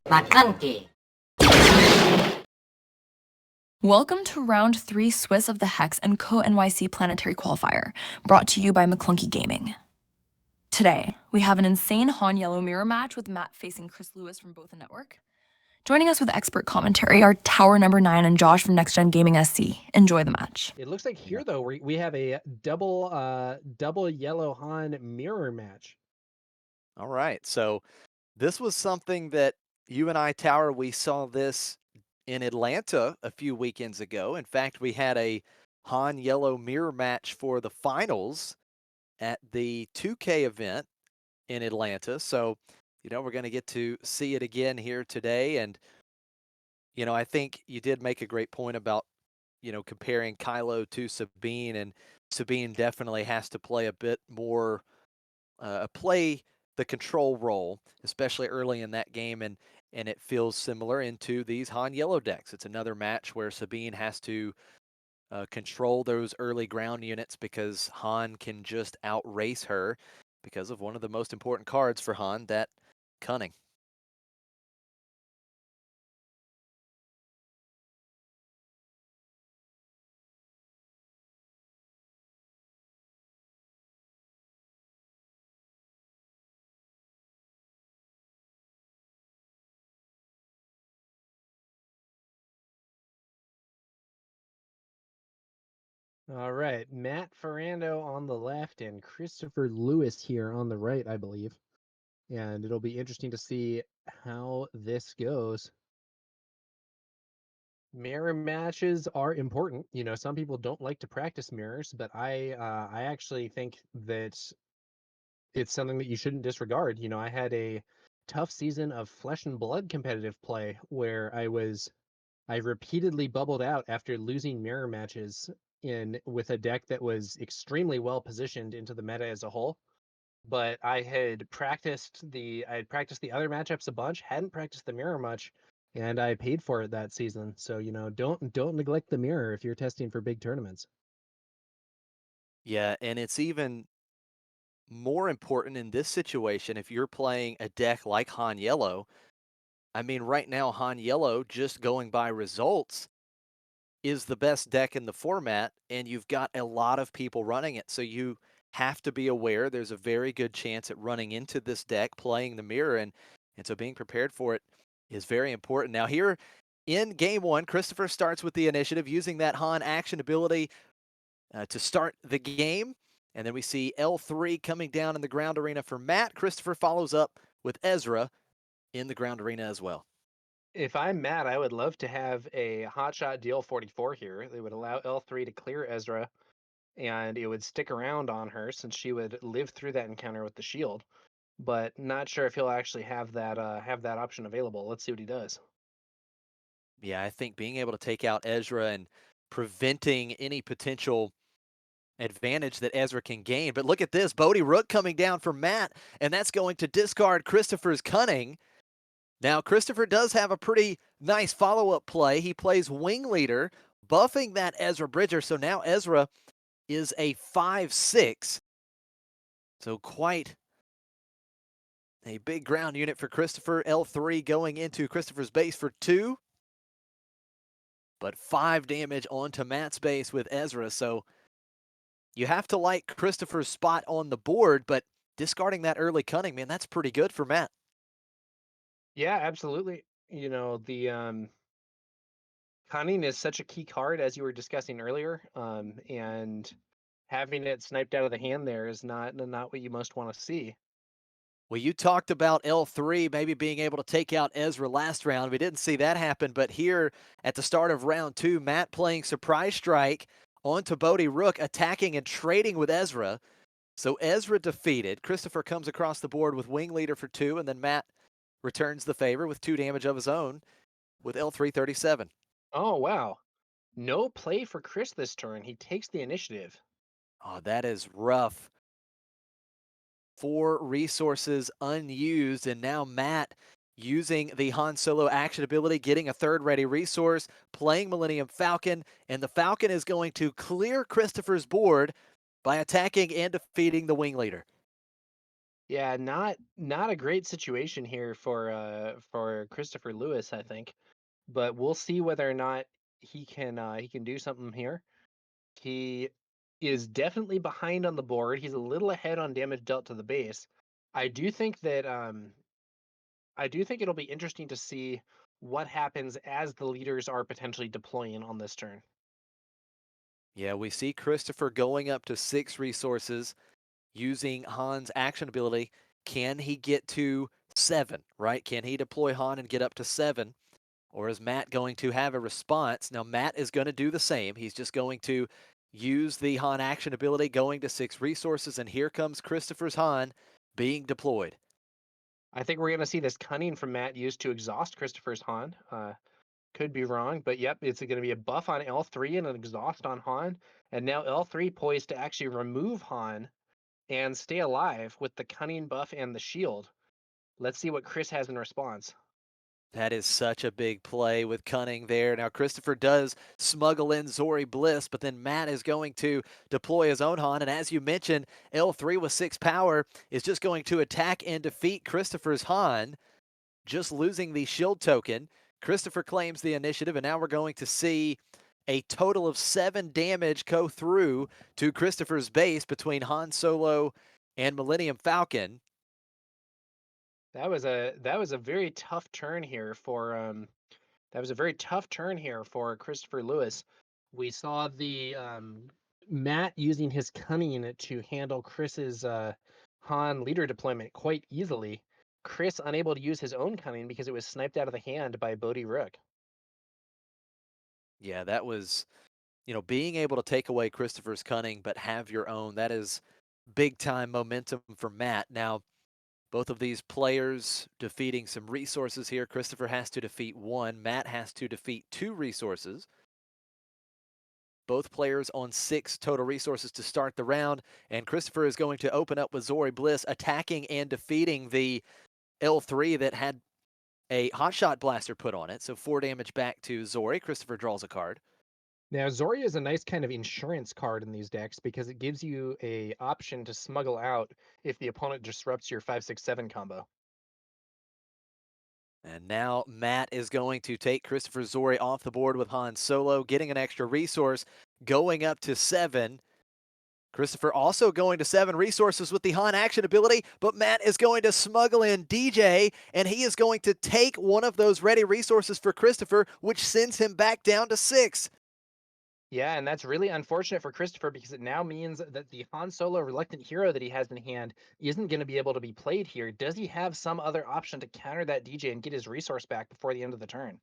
Maclunky. Welcome to round 3 Swiss of the Hex and NYC Planetary Qualifier, brought to you by Maclunky Gaming. Today, we have an insane Han Yellow mirror match with Matt facing Chris Lewis from Both the Network. Joining us with expert commentary are Tower Number 9 and Josh from Next Gen Gaming SC. Enjoy the match. It looks like here, though, we have a double yellow Han mirror match. All right, so this was something that you and I, Tower, we saw this in Atlanta a few weekends ago. In fact, we had a Han Yellow mirror match for the finals at the 2K event in Atlanta. So, we're going to get to see it again here today. And, I think you did make a great point about, comparing Kylo to Sabine, and Sabine definitely has to play a bit more, play the control role, especially early in that game, and it feels similar into these Han Yellow decks. It's another match where Sabine has to control those early ground units because Han can just outrace her because of one of the most important cards for Han, that Cunning. All right, Matt Ferrando on the left and Christopher Lewis here on the right, I believe. And it'll be interesting to see how this goes. Mirror matches are important. Some people don't like to practice mirrors, but I actually think that it's something that you shouldn't disregard. I had a tough season of flesh and blood competitive play where I repeatedly bubbled out after losing mirror matches in with a deck that was extremely well positioned into the meta as a whole. But I had practiced the other matchups a bunch, hadn't practiced the mirror much, and I paid for it that season. So, don't neglect the mirror if you're testing for big tournaments. Yeah, and it's even more important in this situation if you're playing a deck like Han Yellow. I mean, right now, Han Yellow, just going by results, is the best deck in the format, and you've got a lot of people running it. So you have to be aware there's a very good chance at running into this deck, playing the mirror, and so being prepared for it is very important. Now here in game one, Christopher starts with the initiative using that Han action ability to start the game. And then we see L3 coming down in the ground arena for Matt. Christopher follows up with Ezra in the ground arena as well. If I'm Matt, I would love to have a hotshot deal 44 here. They would allow L3 to clear Ezra, and it would stick around on her since she would live through that encounter with the shield. But not sure if he'll actually have that option available. Let's see what he does. Yeah, I think being able to take out Ezra and preventing any potential advantage that Ezra can gain. But look at this, Bodhi Rook coming down for Matt, and that's going to discard Christopher's Cunning. Now, Christopher does have a pretty nice follow-up play. He plays Wing Leader, buffing that Ezra Bridger, so now Ezra is a 5/6. So quite a big ground unit for Christopher. L3 going into Christopher's base for 2. But 5 damage onto Matt's base with Ezra, so you have to like Christopher's spot on the board, but discarding that early Cunning, man, that's pretty good for Matt. Yeah, absolutely. The Cunning is such a key card, as you were discussing earlier, and having it sniped out of the hand there is not what you most want to see. Well, you talked about L3 maybe being able to take out Ezra last round. We didn't see that happen, but here at the start of round 2, Matt playing Surprise Strike onto Bodhi Rook, attacking and trading with Ezra. So Ezra defeated. Christopher comes across the board with Wing Leader for 2, and then Matt returns the favor with 2 damage of his own with L337. Oh, wow. No play for Chris this turn. He takes the initiative. Oh, that is rough. 4 resources unused, and now Matt using the Han Solo action ability, getting a third ready resource, playing Millennium Falcon, and the Falcon is going to clear Christopher's board by attacking and defeating the Wing Leader. Yeah, not a great situation here for Christopher Lewis, I think. But we'll see whether or not he can do something here. He is definitely behind on the board. He's a little ahead on damage dealt to the base. I do think that I do think it'll be interesting to see what happens as the leaders are potentially deploying on this turn. Yeah, we see Christopher going up to 6 resources using Han's action ability. Can he get to 7, right? Can he deploy Han and get up to 7? Or is Matt going to have a response? Now, Matt is going to do the same. He's just going to use the Han action ability, going to 6 resources, and here comes Christopher's Han being deployed. I think we're going to see this cunning from Matt used to exhaust Christopher's Han. Could be wrong, but yep, it's going to be a buff on L3 and an exhaust on Han. And now L3 poised to actually remove Han and stay alive with the cunning buff and the shield. Let's see what Chris has in response. That is such a big play with Cunning there. Now, Christopher does smuggle in Zori Bliss, but then Matt is going to deploy his own Han. And as you mentioned, L3 with 6 power is just going to attack and defeat Christopher's Han, just losing the shield token. Christopher claims the initiative, and now we're going to see a total of 7 damage go through to Christopher's base between Han Solo and Millennium Falcon. That was a very tough turn here for that was a very tough turn here for Christopher Lewis. We saw the Matt using his cunning to handle Chris's Han leader deployment quite easily. Chris unable to use his own cunning because it was sniped out of the hand by Bodhi Rook. Yeah, that was, being able to take away Christopher's Cunning but have your own, that is big time momentum for Matt. Now, both of these players defeating some resources here. Christopher has to defeat 1, Matt has to defeat 2 resources. Both players on 6 total resources to start the round, and Christopher is going to open up with Zori Bliss attacking and defeating the L3 that had a hotshot blaster put on it. So 4 damage back to Zori. Christopher draws a card. Now, Zori is a nice kind of insurance card in these decks because it gives you a option to smuggle out if the opponent disrupts your 5-6-7 combo. And now Matt is going to take Christopher Zori off the board with Han Solo, getting an extra resource, going up to 7. Christopher also going to 7 resources with the Han action ability, but Matt is going to smuggle in DJ, and he is going to take one of those ready resources for Christopher, which sends him back down to 6. Yeah, and that's really unfortunate for Christopher because it now means that the Han Solo reluctant hero that he has in hand isn't going to be able to be played here. Does he have some other option to counter that DJ and get his resource back before the end of the turn?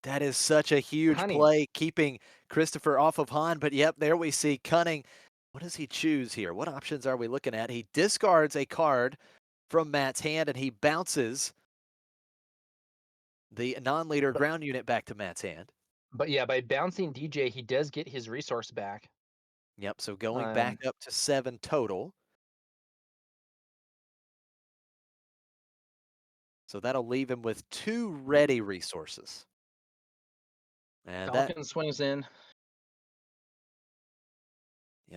That is such a huge Cunning. play, keeping Christopher off of Han, but yep, there we see Cunning. What does he choose here? What options are we looking at? He discards a card from Matt's hand, and he bounces the non-leader But ground unit back to Matt's hand. but yeah, by bouncing DJ, he does get his resource back. Yep, so going back Um, up to 7 total. So that'll leave him with 2 ready resources. And that, Falcon swings in.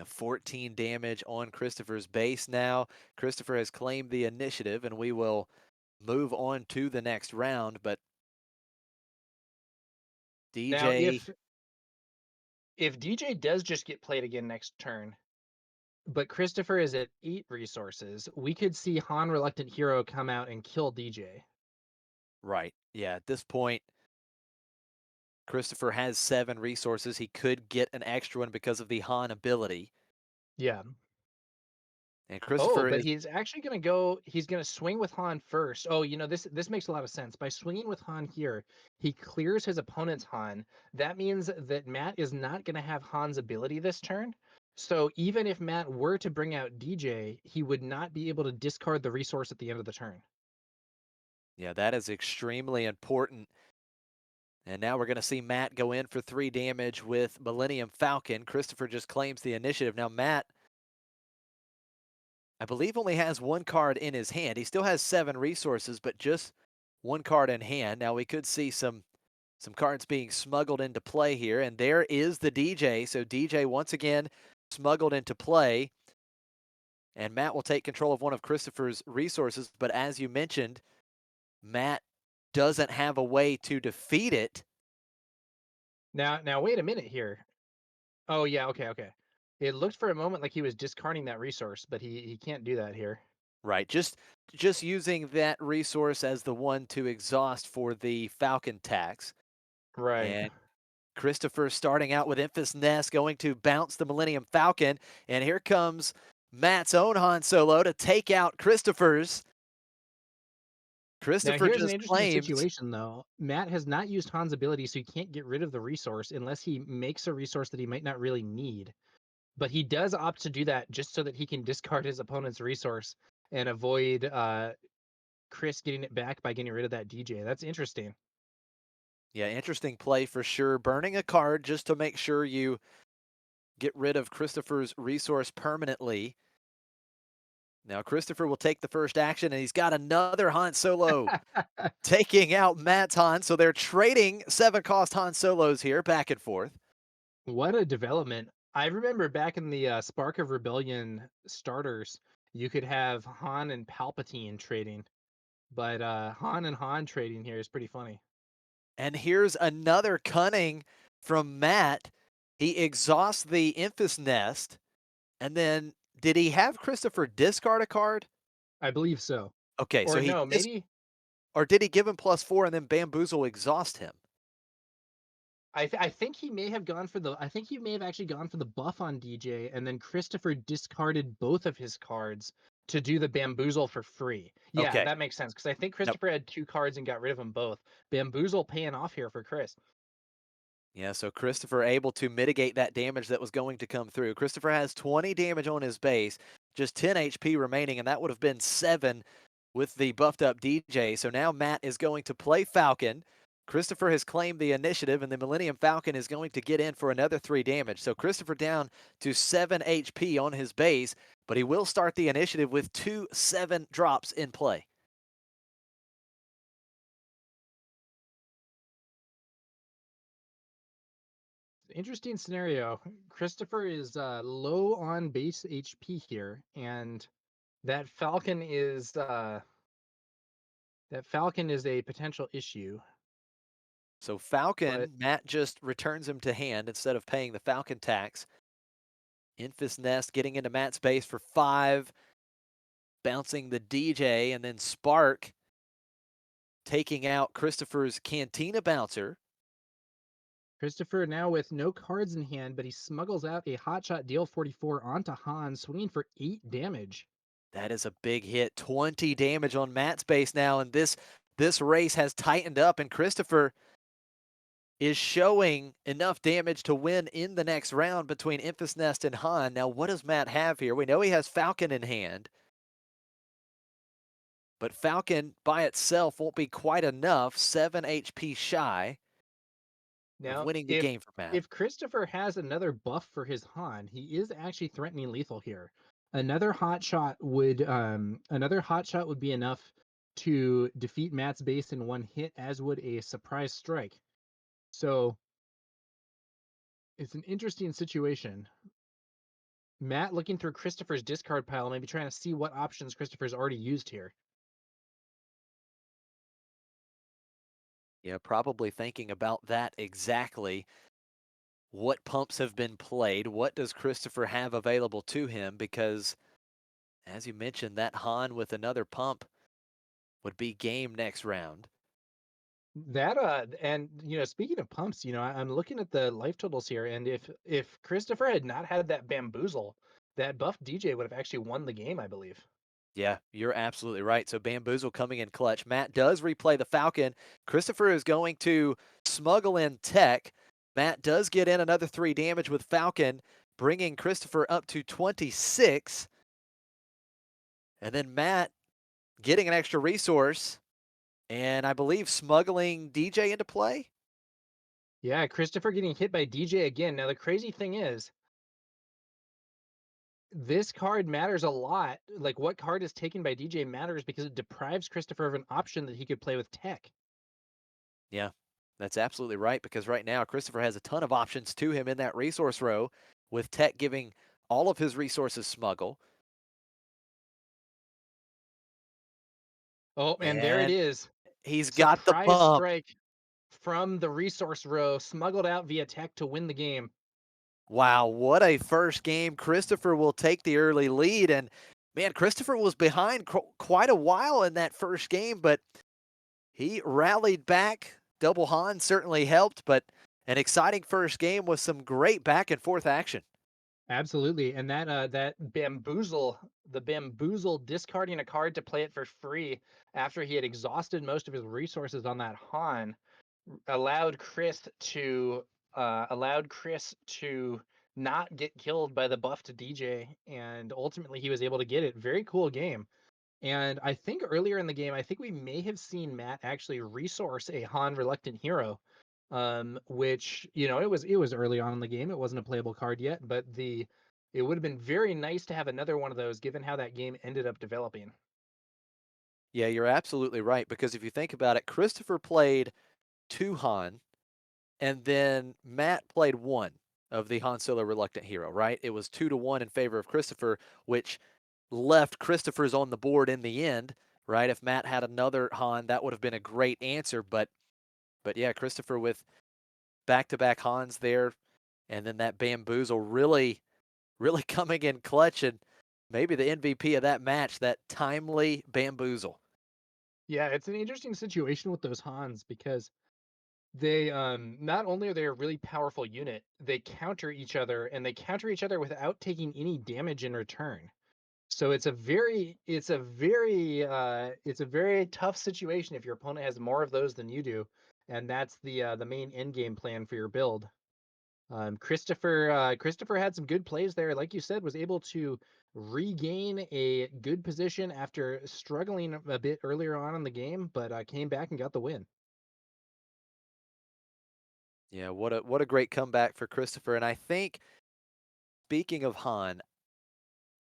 14 damage on Christopher's base now. Christopher has claimed the initiative, and we will move on to the next round. But Now, DJ, if DJ does just get played again next turn, but Christopher is at 8 resources, we could see Han reluctant hero come out and kill DJ. right. Yeah, at this point, Christopher has 7 resources. He could get an extra one because of the Han ability. Yeah. And Oh, Christopher but is he's actually gonna go. He's gonna swing with Han first. Oh, this makes a lot of sense. By swinging with Han here, he clears his opponent's Han. That means that Matt is not gonna have Han's ability this turn. So even if Matt were to bring out DJ, he would not be able to discard the resource at the end of the turn. Yeah, that is extremely important. And now we're going to see Matt go in for 3 damage with Millennium Falcon. Christopher just claims the initiative. Now, Matt, I believe, only has 1 card in his hand. He still has 7 resources, but just 1 card in hand. Now, we could see some cards being smuggled into play here. And there is the DJ. So DJ, once again, smuggled into play. and Matt will take control of one of Christopher's resources. But as you mentioned, Matt doesn't have a way to defeat it. Now wait a minute here. Oh yeah, okay. It looked for a moment like he was discarding that resource, but he can't do that here. Right, just using that resource as the one to exhaust for the Falcon tax. Right. And Christopher starting out with Enfys Nest, going to bounce the Millennium Falcon. And here comes Matt's own Han Solo to take out Christopher's. Now Christopher here's an just interesting claims, situation though. Matt has not used Han's ability, so he can't get rid of the resource unless he makes a resource that he might not really need. But he does opt to do that just so that he can discard his opponent's resource and avoid Chris getting it back by getting rid of that DJ. That's interesting. yeah, interesting play for sure. Burning a card just to make sure you get rid of Christopher's resource permanently. Now, Christopher will take the first action, and he's got another Han Solo taking out Matt's Han. So they're trading 7-cost Han Solos here, back and forth. What a development. I remember back in the Spark of Rebellion starters, you could have Han and Palpatine trading, but Han and Han trading here is pretty funny. And here's another cunning from Matt. He exhausts the Enfys Nest, and then did he have Christopher discard a card? I believe so. Okay, so Or no, maybe or did he give him +4 and then bamboozle exhaust him? I think he may have gone for the I think he may have actually gone for the buff on DJ, and then Christopher discarded both of his cards to do the bamboozle for free. Yeah, Okay. that makes sense because I think Nope. Christopher had two cards and got rid of them both. Bamboozle paying off here for Chris. Yeah, so Christopher able to mitigate that damage that was going to come through. Christopher has 20 damage on his base, just 10 HP remaining, and that would have been 7 with the buffed up DJ. So now Matt is going to play Falcon. Christopher has claimed the initiative, and the Millennium Falcon is going to get in for another 3 damage. So Christopher down to 7 HP on his base, but he will start the initiative with 2 7 drops in play. Interesting scenario. Christopher is low on base HP here, and that Falcon is a potential issue. So But Falcon, Matt just returns him to hand instead of paying the Falcon tax. Enfys Nest getting into Matt's base for 5, bouncing the DJ, and then Spark taking out Christopher's Cantina Bouncer. Christopher now with no cards in hand, but he smuggles out a hotshot deal 44 onto Han, swinging for 8 damage. That is a big hit. 20 damage on Matt's base now, and this race has tightened up, and Christopher is showing enough damage to win in the next round between Enfys Nest and Han. Now, what does Matt have here? We know he has Falcon in hand, but Falcon by itself won't be quite enough. 7 HP shy of Now, winning the if game for Matt. if Christopher has another buff for his Han, he is actually threatening lethal here. Another hot shot would be enough to defeat Matt's base in one hit, as would a surprise strike. So it's an interesting situation. Matt looking through Christopher's discard pile, maybe trying to see what options Christopher's already used here. Yeah, probably thinking about that exactly. What pumps have been played? What does Christopher have available to him? Because, as you mentioned, that Han with another pump would be game next round. That and speaking of pumps, I'm looking at the life totals here, and if Christopher had not had that bamboozle, that buff DJ would have actually won the game, I believe. Yeah, you're absolutely right. So Bamboozle coming in clutch. Matt does replay the Falcon. Christopher is going to smuggle in Tech. Matt does get in another 3 damage with Falcon, bringing Christopher up to 26. And then Matt getting an extra resource, and I believe smuggling DJ into play. Yeah, Christopher getting hit by DJ again. Now the crazy thing is, this card matters a lot. Like what card is taken by DJ matters because it deprives Christopher of an option that he could play with Tech. Yeah, that's absolutely right, because right now Christopher has a ton of options to him in that resource row, with Tech giving all of his resources smuggle. Oh, and there it And is. he's got the Surprise bump. strike from the resource row, smuggled out via tech to win the game. Wow, what a first game. Christopher will take the early lead. And man, Christopher was behind quite a while in that first game, but he rallied back. Double Han certainly helped, but an exciting first game with some great back and forth action. Absolutely. And that the bamboozle discarding a card to play it for free after he had exhausted most of his resources on that Han allowed Chris to not get killed by the buffed DJ, and ultimately he was able to get it. Very cool game. And I think earlier in the game, I think we may have seen Matt actually resource a Han Reluctant Hero, which it was early on in the game. It wasn't a playable card yet, but it would have been very nice to have another one of those, given how that game ended up developing. Yeah, you're absolutely right. Because if you think about it, Christopher played 2 Han, and then Matt played 1 of the Han Solo Reluctant Hero, right? It was 2-1 in favor of Christopher, which left Christopher's on the board in the end, right? If Matt had another Han, that would have been a great answer. But yeah, Christopher with back-to-back Hans there, and then that bamboozle really coming in clutch, and maybe the MVP of that match, that timely bamboozle. Yeah, it's an interesting situation with those Hans because they not only are they a really powerful unit, they counter each other, and they counter each other without taking any damage in return. So it's a very tough situation if your opponent has more of those than you do, and that's the main end game plan for your build. Christopher had some good plays there, like you said, was able to regain a good position after struggling a bit earlier on in the game, but came back and got the win. Yeah, what a great comeback for Christopher. And I think, speaking of Han,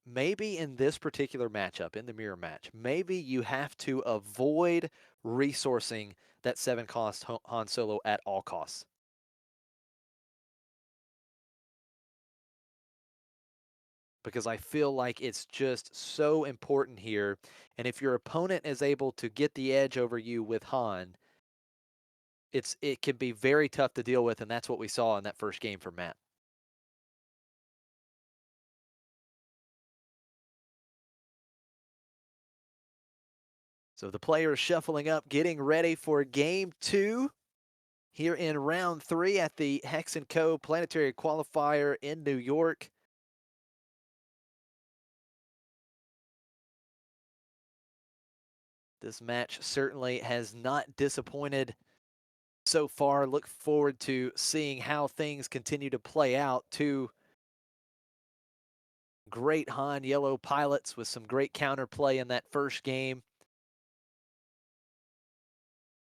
maybe in this particular matchup, in the mirror match, maybe you have to avoid resourcing that 7 cost Han Solo at all costs. Because I feel like it's just so important here. And if your opponent is able to get the edge over you with Han, it can be very tough to deal with, and that's what we saw in that first game for Matt. So the players shuffling up, getting ready for game 2 here in round 3 at the Hex & Co. Planetary Qualifier in New York. This match certainly has not disappointed so far. Look forward to seeing how things continue to play out. 2 great Han Yellow pilots with some great counterplay in that first game.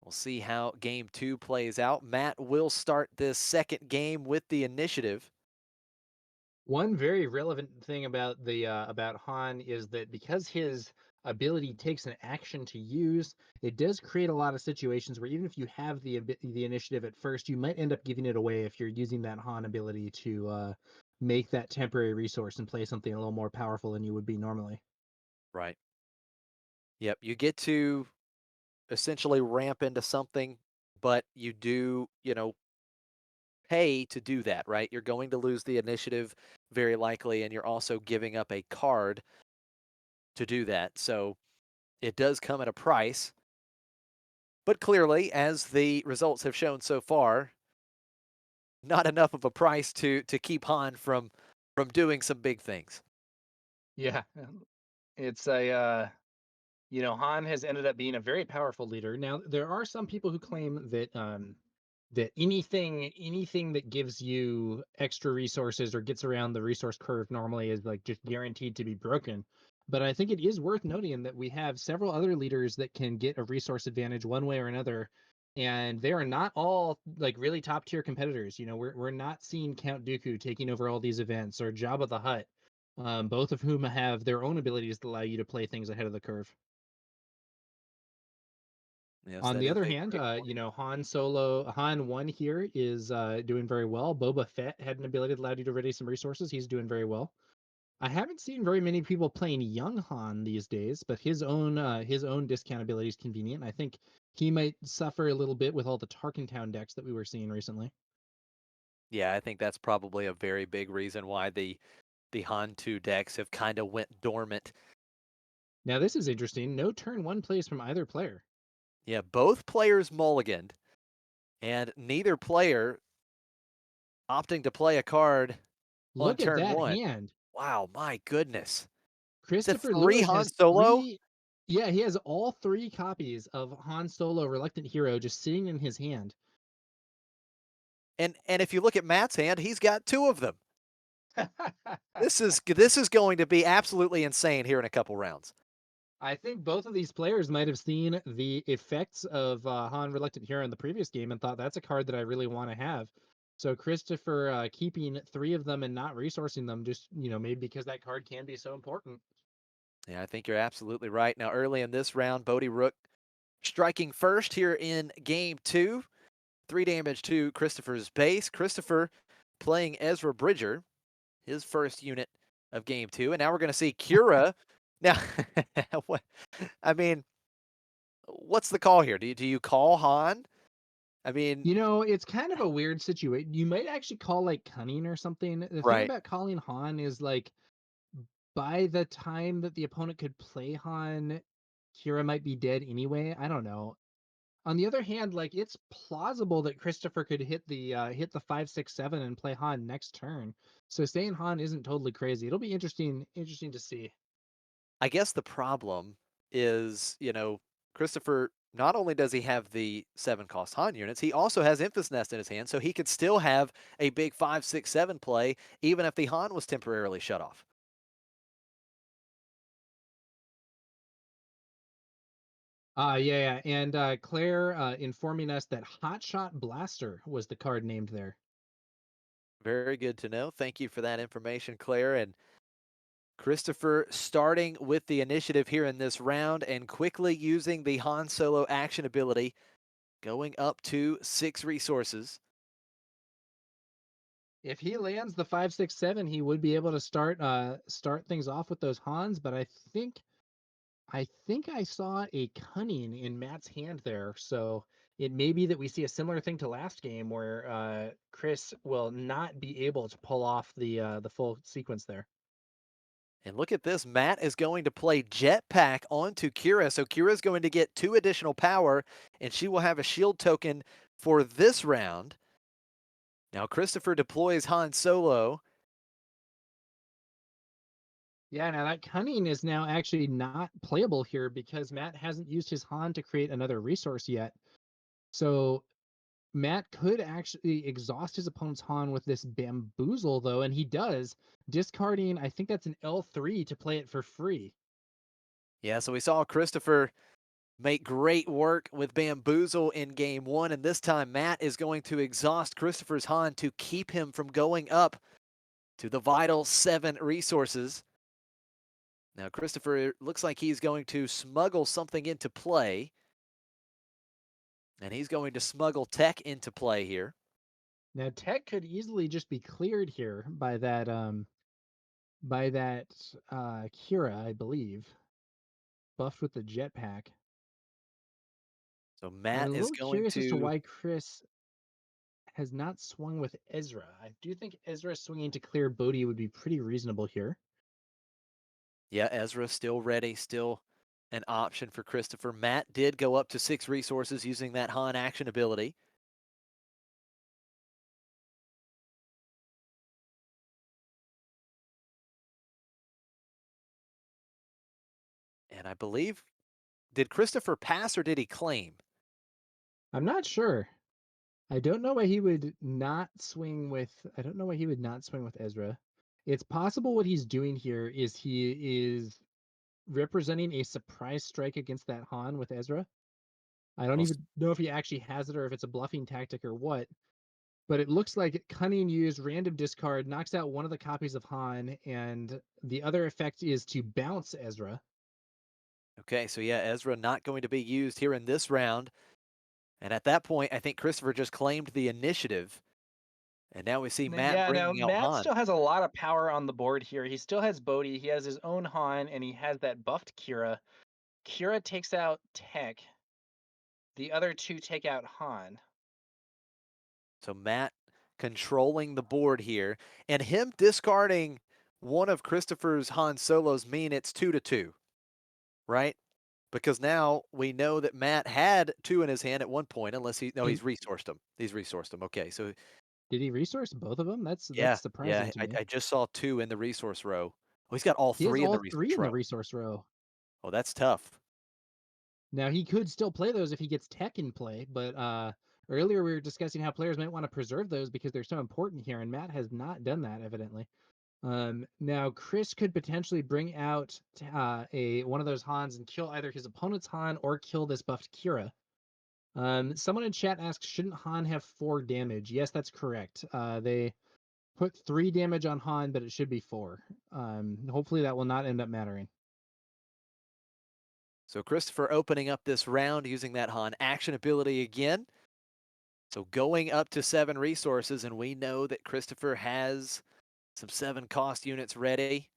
We'll see how game 2 plays out. Matt will start this second game with the initiative. One very relevant thing about Han is that because his ability takes an action to use, it does create a lot of situations where even if you have the initiative at first, you might end up giving it away if you're using that Han ability to make that temporary resource and play something a little more powerful than you would be normally. Right. Yep. You get to essentially ramp into something, but you do, pay to do that, right? You're going to lose the initiative very likely, and you're also giving up a card to do that. So it does come at a price. But clearly, as the results have shown so far, not enough of a price to keep Han from doing some big things. Yeah, it's Han has ended up being a very powerful leader. Now, there are some people who claim that anything that gives you extra resources or gets around the resource curve normally is like just guaranteed to be broken. But I think it is worth noting that we have several other leaders that can get a resource advantage one way or another, and they are not all like really top tier competitors. We're not seeing Count Dooku taking over all these events or Jabba the Hutt, both of whom have their own abilities that allow you to play things ahead of the curve. Yes, On that the is other a hand, great point. Han 1 here is doing very well. Boba Fett had an ability that allowed you to ready some resources. He's doing very well. I haven't seen very many people playing young Han these days, but his own discount ability is convenient. I think he might suffer a little bit with all the Tarkentown decks that we were seeing recently. Yeah, I think that's probably a very big reason why the Han 2 decks have kind of went dormant. Now this is interesting. No turn one plays from either player. Yeah, both players mulliganed, and neither player opting to play a card on Look at turn that one. hand. Wow, my goodness. Is it Christopher 3 Lewis Han has Solo? three. Yeah, he has all three copies of Han Solo Reluctant Hero just sitting in his hand. And if you look at Matt's hand, he's got 2 of them. This is going to be absolutely insane here in a couple rounds. I think both of these players might have seen the effects of Han Reluctant Hero in the previous game and thought that's a card that I really want to have. So Christopher keeping three of them and not resourcing them, just maybe because that card can be so important. Yeah, I think you're absolutely right. Now, early in this round, Bodie Rook striking first here in game 2. 3 damage to Christopher's base. Christopher playing Ezra Bridger, his first unit of game 2. And now we're going to see qi'ra. Now, what, I mean, what's the call here? Do you call Han? I mean, It's kind of a weird situation. You might actually call like Cunning or something. The thing right. about calling Han is like by the time that the opponent could play Han, Kira might be dead anyway. I don't know. On the other hand, like it's plausible that Christopher could hit the 5, 6, 7 and play Han next turn. So saying Han isn't totally crazy. It'll be interesting to see. I guess the problem is, Christopher, not only does he have the 7 cost Han units, he also has Infus Nest in his hand, so he could still have a big 5, 6, 7 play, even if the Han was temporarily shut off. Yeah, yeah. And Claire informing us that Hotshot Blaster was the card named there. Very good to know. Thank you for that information, Claire. And Christopher starting with the initiative here in this round and quickly using the Han Solo action ability, going up to 6 resources. If he lands the 5, 6, 7, he would be able to start things off with those Hans, but I think I saw a Cunning in Matt's hand there, so it may be that we see a similar thing to last game where Chris will not be able to pull off the full sequence there. And look at this. Matt is going to play Jetpack onto qi'ra. So qi'ra is going to get 2 additional power, and she will have a shield token for this round. Now, Christopher deploys Han Solo. Yeah, now that Cunning is now actually not playable here because Matt hasn't used his Han to create another resource yet. So Matt could actually exhaust his opponent's Han with this Bamboozle, though, and he does, discarding, I think that's an L3 to play it for free. Yeah, so we saw Christopher make great work with Bamboozle in game 1, and this time Matt is going to exhaust Christopher's Han to keep him from going up to the vital 7 resources. Now, Christopher looks like he's going to smuggle something into play. And he's going to smuggle tech into play here. Now Tech could easily just be cleared here by that Kira, I believe, buffed with the jetpack. So I'm a Matt is little going curious as to to, why Chris has not swung with Ezra. I do think Ezra swinging to clear Bodhi would be pretty reasonable here. yeah, Ezra still ready, still an option for Christopher. Matt did go up to 6 resources using that Han action ability. And I believe, did Christopher pass or did he claim? I'm not sure. I don't know why he would not swing with. I don't know why he would not swing with Ezra. It's possible what he's doing here is he is representing a surprise strike against that Han with Ezra. I don't Well, even know if he actually has it or if it's a bluffing tactic or what. But it looks like Cunning used random discard, knocks out one of the copies of Han, and the other effect is to bounce Ezra. okay, so yeah, Ezra not going to be used here in this round. And at that point, I think Christopher just claimed the initiative And now we see Matt Yeah, no, bringing out Matt Han. still has a lot of power on the board here. He still has Bodhi, he has his own Han, and he has that buffed qi'ra. Qi'ra takes out Tech. The other two take out Han. So Matt controlling the board here, and him discarding one of Christopher's Han Solos mean it's 2-2, right? Because now we know that Matt had 2 in his hand at one point, unless And he's resourced them. He's resourced them. Okay, so did he resource both of them? That's yeah, surprising yeah, to me. I just saw 2 in the resource row. Oh, he's got all He has 3 in the all three resource in the row. resource row. Oh, that's tough. Now he could still play those if he gets tech in play, but earlier we were discussing how players might want to preserve those because they're so important here, and Matt has not done that evidently. Now Chris could potentially bring out a one of those Hans and kill either his opponent's Han or kill this buffed qi'ra. Someone in chat asks, shouldn't Han have 4 damage? Yes, that's correct. They put 3 damage on Han, but it should be 4. Hopefully that will not end up mattering. So Christopher opening up this round using that Han action ability again. So going up to 7 resources, and we know that Christopher has some 7 cost units ready.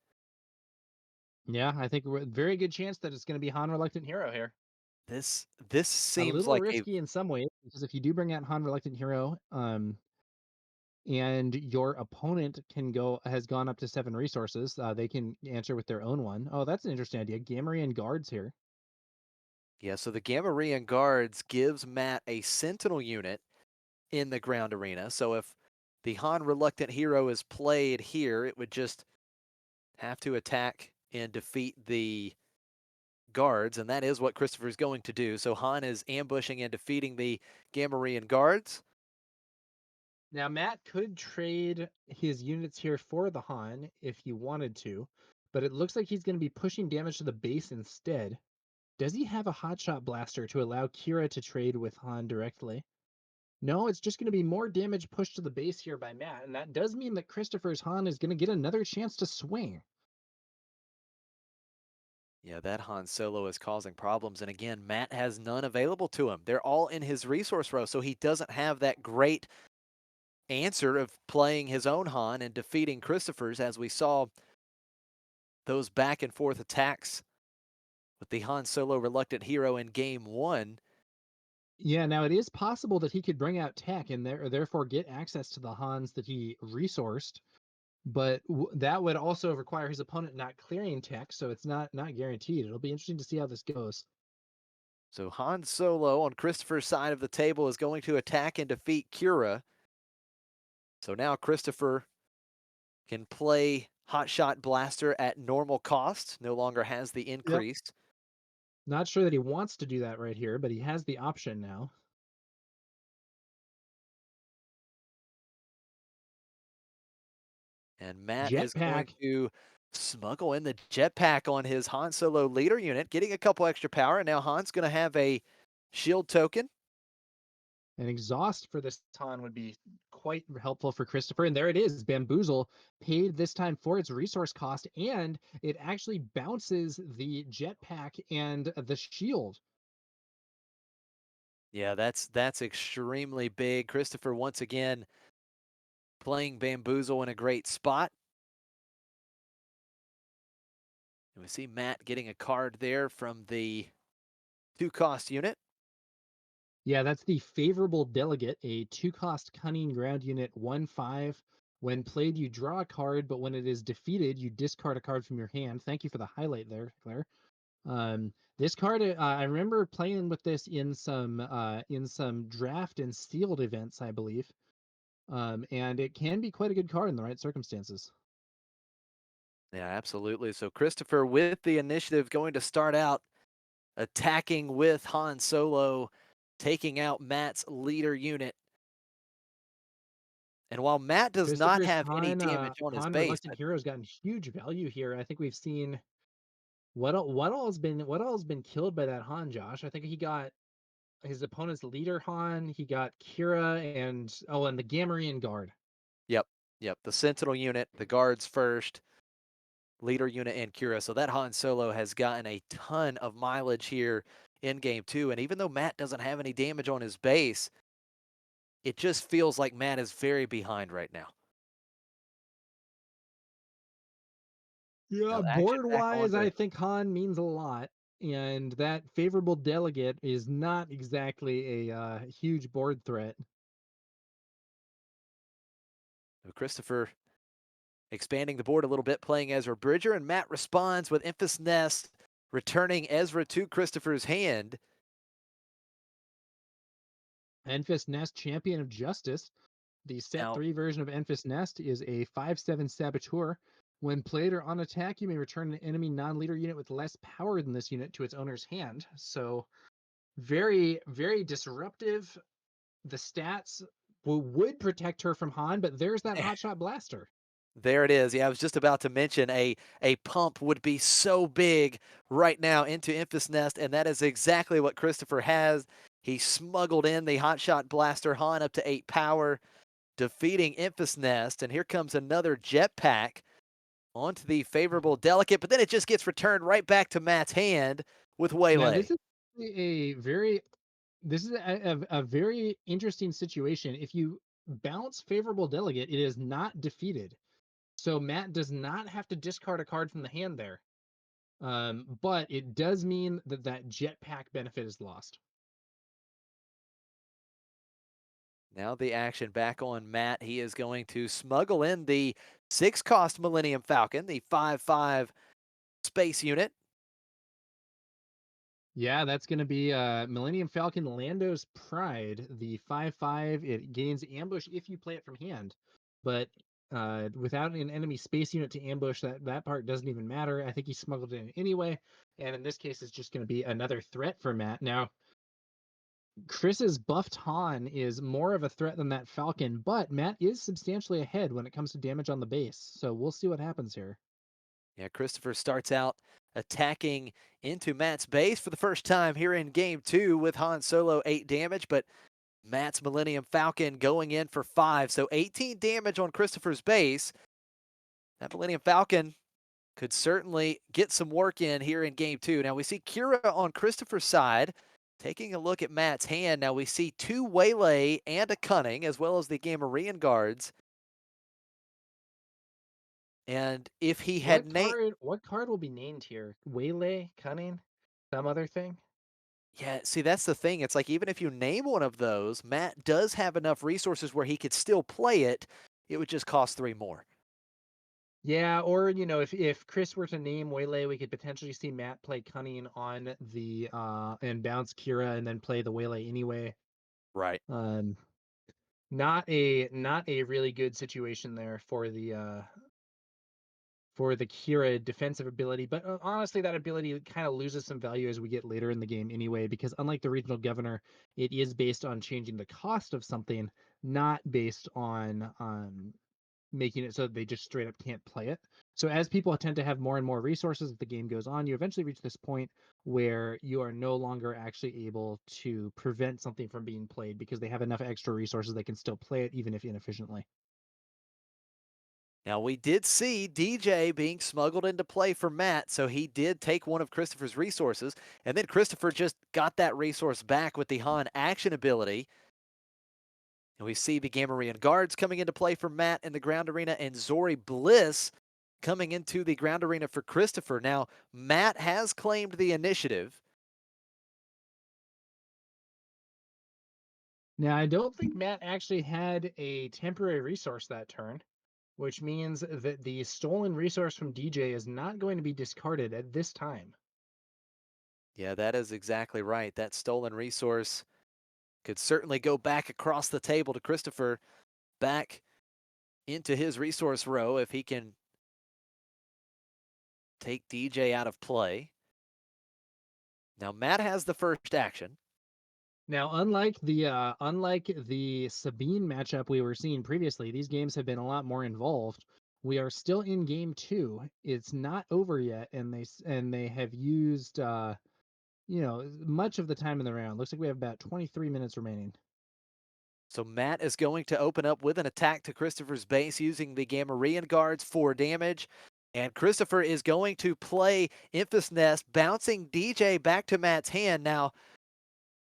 Yeah, I think very good chance that it's going to be Han Reluctant Hero here. This A seems little like a risky in some ways because if you do bring out Han Reluctant Hero, and your opponent has gone up to 7 resources, they can answer with their own one. Oh, that's an interesting idea. Gamorrean guards here. yeah. So the Gamorrean guards gives Matt a Sentinel unit in the ground arena. So if the Han Reluctant Hero is played here, it would just have to attack and defeat the guards, and that is what Christopher is going to do. So Han is ambushing and defeating the Gamorrean guards. Now Matt could trade his units here for the Han if he wanted to, but it looks like he's going to be pushing damage to the base instead. Does he have a hotshot blaster to allow qi'ra to trade with Han directly? No, it's just going to be more damage pushed to the base here by Matt, and that does mean that Christopher's Han is going to get another chance to swing. Yeah, that Han Solo is causing problems. And again, Matt has none available to him. They're all in his resource row, so he doesn't have that great answer of playing his own Han and defeating Christopher's, as we saw those back and forth attacks with the Han Solo Reluctant Hero in game 1. Yeah, now it is possible that he could bring out tech and therefore get access to the Hans that he resourced, but that would also require his opponent not clearing tech, so it's not guaranteed. It'll be interesting to see how this goes. So Han Solo on Christopher's side of the table is going to attack and defeat qi'ra. So now Christopher can play Hotshot Blaster at normal cost, no longer has the Yep. increase. Not sure that he wants to do that right here, but he has the option now. And Matt is going Jetpack. to smuggle in the jetpack on his Han Solo leader unit, getting a couple extra power. And now Han's going to have a shield token. An exhaust for this Han would be quite helpful for Christopher. And there it is. Bamboozle paid this time for its resource cost, and it actually bounces the jetpack and the shield. Yeah, that's extremely big. Christopher once again playing Bamboozle in a great spot. And we see Matt getting a card there from the 2-cost unit. Yeah, that's the favorable delegate, a 2-cost cunning ground unit 1/5. When played, you draw a card, but when it is defeated, you discard a card from your hand. Thank you for the highlight there, Claire. This card, I remember playing with this in some draft and sealed events, I believe. And it can be quite a good card in the right circumstances. Yeah, absolutely. So Christopher with the initiative going to start out attacking with Han Solo, taking out Matt's leader unit. And while Matt does not Christopher's have any damage on his Han base, Reluctant Hero's gotten huge value here. I think we've seen what all has been killed by that Han, Josh. I think he got his opponent's leader Han, he got qi'ra and the Gamorrean guard. yep, the Sentinel unit, the guards first, leader unit, and qi'ra. So that Han Solo has gotten a ton of mileage here in game 2. And even though Matt doesn't have any damage on his base, it just feels like Matt is very behind right now. Yeah, Now action board back on wise, to I think Han means a lot, and that favorable delegate is not exactly a huge board threat. Christopher expanding the board a little bit, playing Ezra Bridger, and Matt responds with Enfys Nest, returning Ezra to Christopher's hand. Enfys Nest, Champion of Justice. The set Now, 3 version of Enfys Nest is a 5/7 Saboteur. When played or on attack, you may return an enemy non-leader unit with less power than this unit to its owner's hand. So very, very disruptive. The stats would protect her from Han, but there's that hotshot blaster. there it is. Yeah, I was just about to mention a pump would be so big right now into Enfys Nest, and that is exactly what Christopher has. He smuggled in the hotshot blaster Han up to 8 power, defeating Enfys Nest, and here comes another jetpack onto the favorable delegate, but then it just gets returned right back to Matt's hand with Now Waylay. this is a very a very interesting situation. If you bounce favorable delegate, it is not defeated. So Matt does not have to discard a card from the hand there. But it does mean that that jetpack benefit is lost. Now the action back on Matt. He is going to smuggle in the 6-cost Millennium Falcon, the 5/5 space unit. Yeah, that's going to be Millennium Falcon Lando's Pride, the 5/5. It gains ambush if you play it from hand, but without an enemy space unit to ambush, that part doesn't even matter. I think he smuggled it in anyway, and in this case, it's just going to be another threat for Matt. Now, Chris's buffed Han is more of a threat than that Falcon, but Matt is substantially ahead when it comes to damage on the base, so we'll see what happens here. Yeah, Christopher starts out attacking into Matt's base for the first time here in game 2 with Han Solo 8 damage, but Matt's Millennium Falcon going in for 5, so 18 damage on Christopher's base. That Millennium Falcon could certainly get some work in here in game 2. Now we see qi'ra on Christopher's side. Taking a look at Matt's hand, now we see 2 Waylay and a Cunning, as well as the Gamorrean guards. And if he had What card will be named here? Waylay, Cunning, some other thing? Yeah, see, that's the thing. It's like even if you name one of those, Matt does have enough resources where he could still play it. It would just cost 3 more. Yeah, or if Chris were to name Waylay, we could potentially see Matt play Cunning on the and bounce qi'ra and then play the Waylay anyway. Right. Not a really good situation there for the qi'ra defensive ability, but honestly, that ability kind of loses some value as we get later in the game anyway, because unlike the regional governor, it is based on changing the cost of something, not based on making it so that they just straight up can't play it. So as people tend to have more and more resources as the game goes on, you eventually reach this point where you are no longer actually able to prevent something from being played because they have enough extra resources they can still play it even if inefficiently. Now, we did see DJ being smuggled into play for Matt, so he did take one of Christopher's resources, and then Christopher just got that resource back with the Han action ability. And we see the Gamorrean guards coming into play for Matt in the ground arena, and Zori Bliss coming into the ground arena for Christopher. Now, Matt has claimed the initiative. Now, I don't think Matt actually had a temporary resource that turn, which means that the stolen resource from DJ is not going to be discarded at this time. Yeah, that is exactly right. That stolen resource could certainly go back across the table to Christopher, back into his resource row if he can take DJ out of play. Now, Matt has the first action. Now, unlike the Sabine matchup we were seeing previously, these games have been a lot more involved. We are still in game 2. It's not over yet, and they have used much of the time in the round. Looks like we have about 23 minutes remaining. So Matt is going to open up with an attack to Christopher's base using the Gamorrean guards for damage. And Christopher is going to play Enfys Nest, bouncing DJ back to Matt's hand. Now,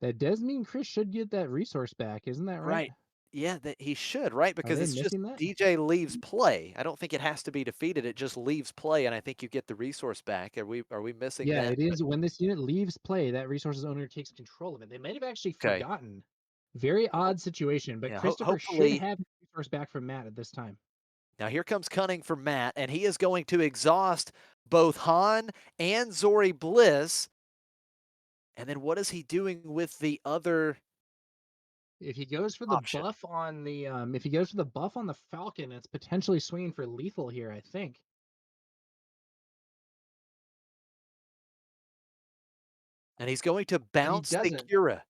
That does mean Chris should get that resource back, isn't that right? right. Yeah, that he should, right? Are Because they it's just missing that? DJ leaves play. I don't think it has to be defeated. It just leaves play, and I think you get the resource back. Are we missing Yeah, that? it is when this unit leaves play, that resources owner takes control of it. They might have actually Okay. forgotten. Very Ho- odd situation, but Yeah. Christopher should Hopefully. have his resource back from Matt at this time. Now here comes Cunning for Matt, and he is going to exhaust both Han and Zori Bliss. And then what is he doing with the other If he goes for the option? buff on the if he goes for the buff on the Falcon, it's potentially swinging for lethal here, I think. And he's going to But he bounce the doesn't. qi'ra.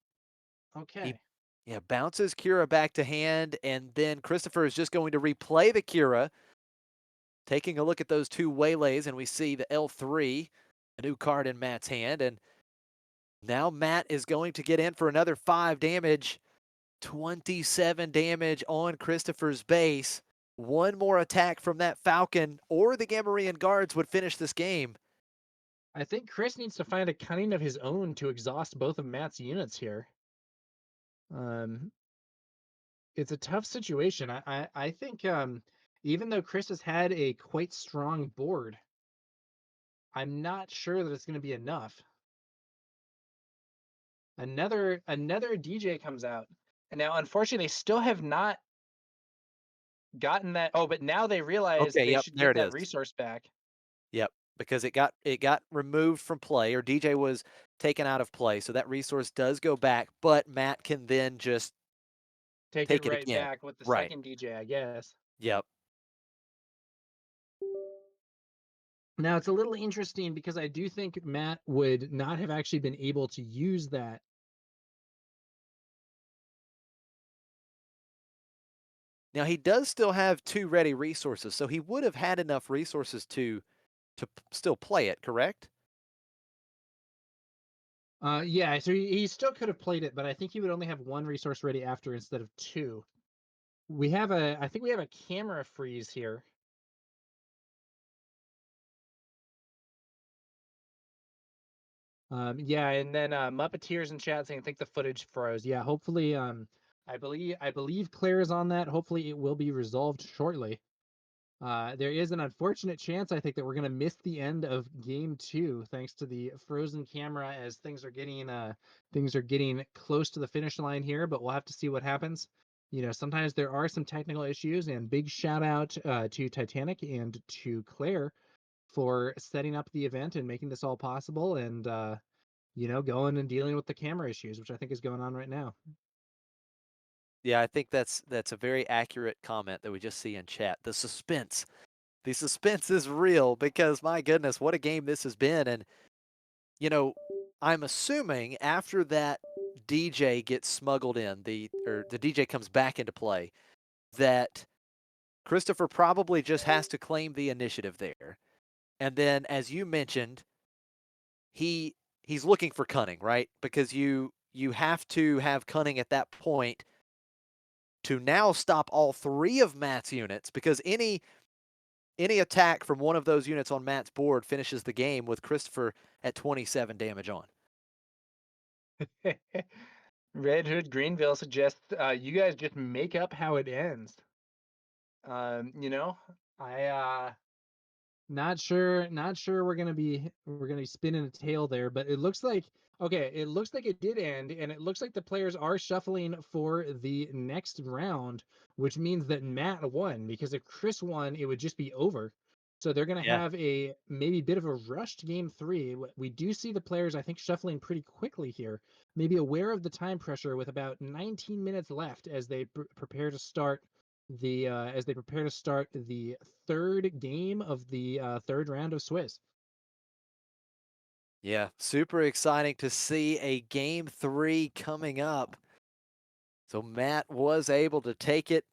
He Okay. yeah, bounces qi'ra back to hand, and then Christopher is just going to replay the qi'ra, taking a look at those two waylays, and we see the L3, a new card in Matt's hand, and now Matt is going to get in for another 5 damage, 27 damage on Christopher's base. One more attack from that Falcon or the Gamorrean guards would finish this game. I think Chris needs to find a cunning of his own to exhaust both of Matt's units here. Um, it's a tough situation. I think even though Chris has had a quite strong board, I'm not sure that it's going to be enough. Another DJ comes out, and now unfortunately they still have not gotten that. Oh, but now they realize Okay, they yep, should there get it that is. resource back. Yep, because it got removed from play, or DJ was taken out of play, so that resource does go back, but Matt can then just Take it take it right again. back with the Right. second DJ, I guess. Yep. Now it's a little interesting because I do think Matt would not have actually been able to use that. Now he does still have 2 ready resources, so he would have had enough resources to still play it, correct? Yeah, so he still could have played it, but I think he would only have one resource ready after instead of two. I think we have a camera freeze here. Yeah, and then Muppeteers in chat saying, I think the footage froze. Yeah, hopefully, I believe Claire is on that. Hopefully, it will be resolved shortly. There is an unfortunate chance, I think, that we're gonna miss the end of game two thanks to the frozen camera as things are getting close to the finish line here, but we'll have to see what happens. Sometimes there are some technical issues, and big shout out to Titanic and to Claire for setting up the event and making this all possible, and going and dealing with the camera issues, which I think is going on right now. Yeah, I think that's a very accurate comment that we just see in chat. The suspense is real because my goodness, what a game this has been. And, you know, I'm assuming after that DJ gets smuggled in, the DJ comes back into play, that Christopher probably just has to claim the initiative there. And then as you mentioned, he he's looking for cunning, right? Because you have to have cunning at that point to now stop all 3 of Matt's units, because any attack from one of those units on Matt's board finishes the game with Christopher at 27 damage on. Red Hood Greenville suggests you guys just make up how it ends. Um, you know, I not sure we're gonna be spinning a tail there, but it looks like okay, it looks like it did end, and it looks like the players are shuffling for the next round, which means that Matt won, because if Chris won, it would just be over. So they're gonna Yeah. have a maybe bit of a rushed game three. We do see the players, I think, shuffling pretty quickly here, maybe aware of the time pressure with about 19 minutes left as they prepare to start the third game of the third round of Swiss. Yeah, super exciting to see a game 3 coming up. So Matt was able to take it.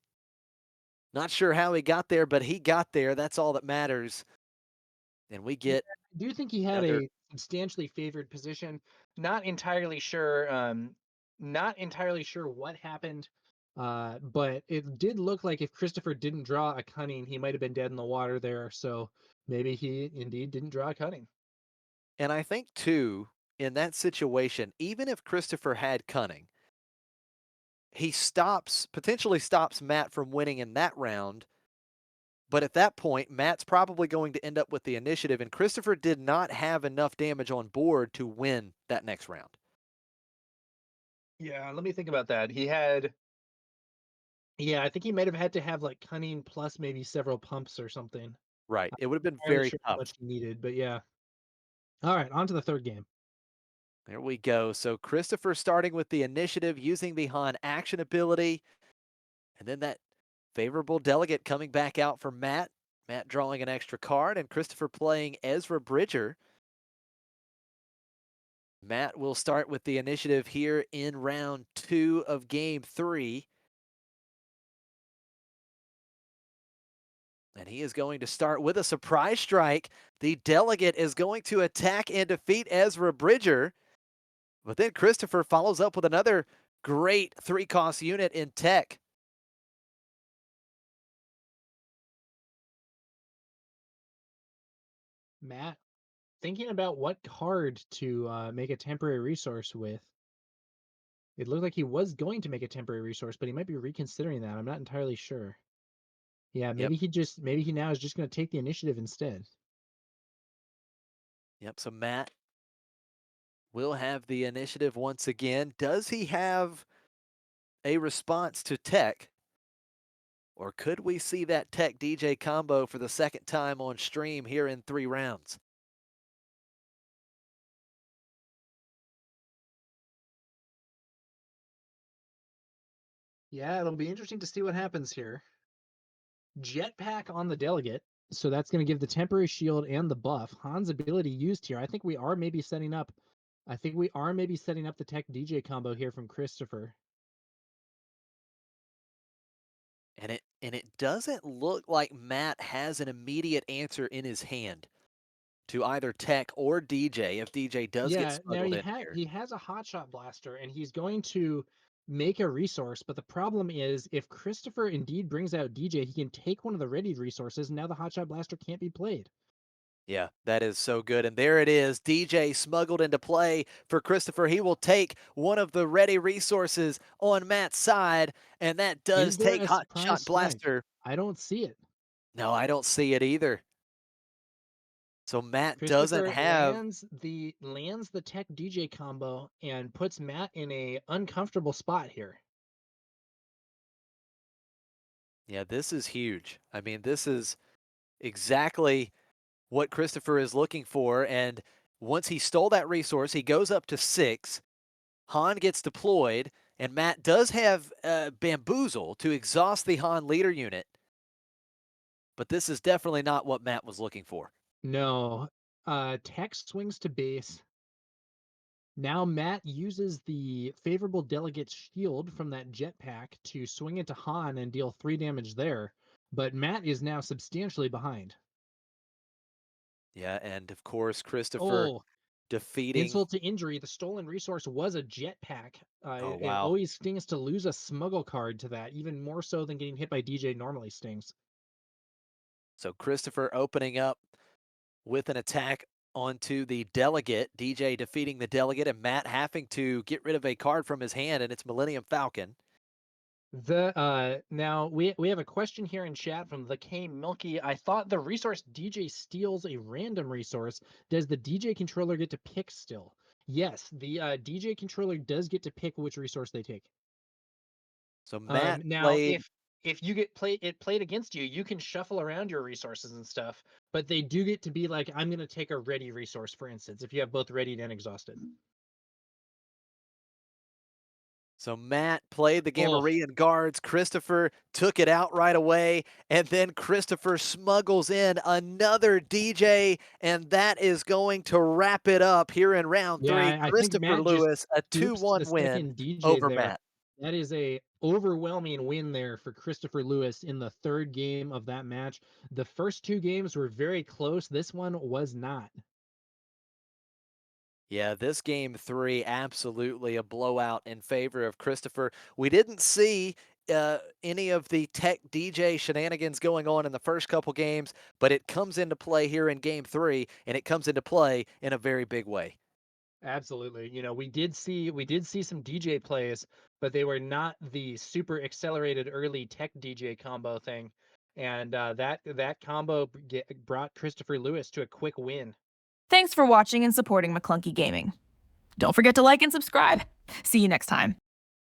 Not sure how he got there, but he got there. That's all that matters. And we Yeah, get I do think he had another. a substantially favored position. Not entirely sure. Not entirely sure what happened. But it did look like if Christopher didn't draw a cunning, he might have been dead in the water there. So maybe he indeed didn't draw a cunning. And I think too, in that situation, even if Christopher had cunning, he potentially stops Matt from winning in that round. But at that point, Matt's probably going to end up with the initiative, and Christopher did not have enough damage on board to win that next round. Yeah, let me think about that. He had, yeah, I think he might have had to have like cunning plus maybe several pumps or something. Right. I'm It would have been not entirely very sure how tough. much he needed, but yeah. All right, on to the third game. There we go. So Christopher starting with the initiative using the Han action ability. And then that favorable delegate coming back out for Matt. Matt drawing an extra card, and Christopher playing Ezra Bridger. Matt will start with the initiative here in round 2 of game 3. And he is going to start with a surprise strike. The delegate is going to attack and defeat Ezra Bridger. But then Christopher follows up with another great 3-cost unit in tech. Matt, thinking about what card to make a temporary resource with. It looked like he was going to make a temporary resource, but he might be reconsidering that. I'm not entirely sure. Yeah, Yep. maybe he now is just going to take the initiative instead. Yep. So Matt will have the initiative once again. Does he have a response to tech? Or could we see that tech DJ combo for the second time on stream here in 3 rounds? Yeah, it'll be interesting to see what happens here. Jetpack on the delegate. So that's going to give the temporary shield and the buff. Han's ability used here. I think we are maybe setting up. I think we are maybe setting up the tech DJ combo here from Christopher. And it doesn't look like Matt has an immediate answer in his hand to either tech or DJ if DJ does get Yeah, now smuggled in here. he has a hotshot blaster and he's going to make a resource, but the problem is if Christopher indeed brings out DJ, he can take one of the ready resources and now the hotshot blaster can't be played. Yeah, that is so good. And there it is. DJ smuggled into play for Christopher. He will take one of the ready resources on Matt's side, and that does Is there take a Hot surprise Shot strike? Blaster. I don't see it. No, I don't see it either. So Matt doesn't Christopher have. lands the tech DJ combo and puts Matt in a uncomfortable spot here. Yeah, this is huge. I mean, this is exactly what Christopher is looking for. And once he stole that resource, he goes up to 6. Han gets deployed, and Matt does have Bamboozle to exhaust the Han leader unit. But this is definitely not what Matt was looking for. No. Tech swings to base. Now Matt uses the favorable delegate's shield from that jetpack to swing into Han and deal 3 damage there, but Matt is now substantially behind. Yeah, and of course, Christopher Oh, defeating. insult to injury, the stolen resource was a jetpack. Oh, It wow. always stings to lose a smuggle card to that, even more so than getting hit by DJ normally stings. So Christopher opening up with an attack onto the delegate. DJ defeating the delegate, and Matt having to get rid of a card from his hand, and it's Millennium Falcon. Now we have a question here in chat from the K Milky. I thought the resource DJ steals a random resource. Does the DJ controller get to pick still? Yes, the DJ controller does get to pick which resource they take. So Matt Now played. if you get played against you, you can shuffle around your resources and stuff, but they do get to be like, I'm gonna take a ready resource, for instance, if you have both readied and exhausted. So Matt played the Oh, Gamorrean guards. Christopher took it out right away, and then Christopher smuggles in another DJ, and that is going to wrap it up here in round yeah, 3. I think Christopher Matt just Lewis, a scoops the 2-1 win second DJ over there. Matt. That is a overwhelming win there for Christopher Lewis in the third game of that match. The first 2 games were very close. This one was not. Yeah, this game 3, absolutely a blowout in favor of Christopher. We didn't see any of the tech DJ shenanigans going on in the first couple games, but it comes into play here in game 3, and it comes into play in a very big way. Absolutely. You know, we did see some DJ plays, but they were not the super accelerated early tech DJ combo thing. And that combo brought Christopher Lewis to a quick win. Thanks for watching and supporting Maclunky Gaming. Don't forget to like and subscribe. See you next time.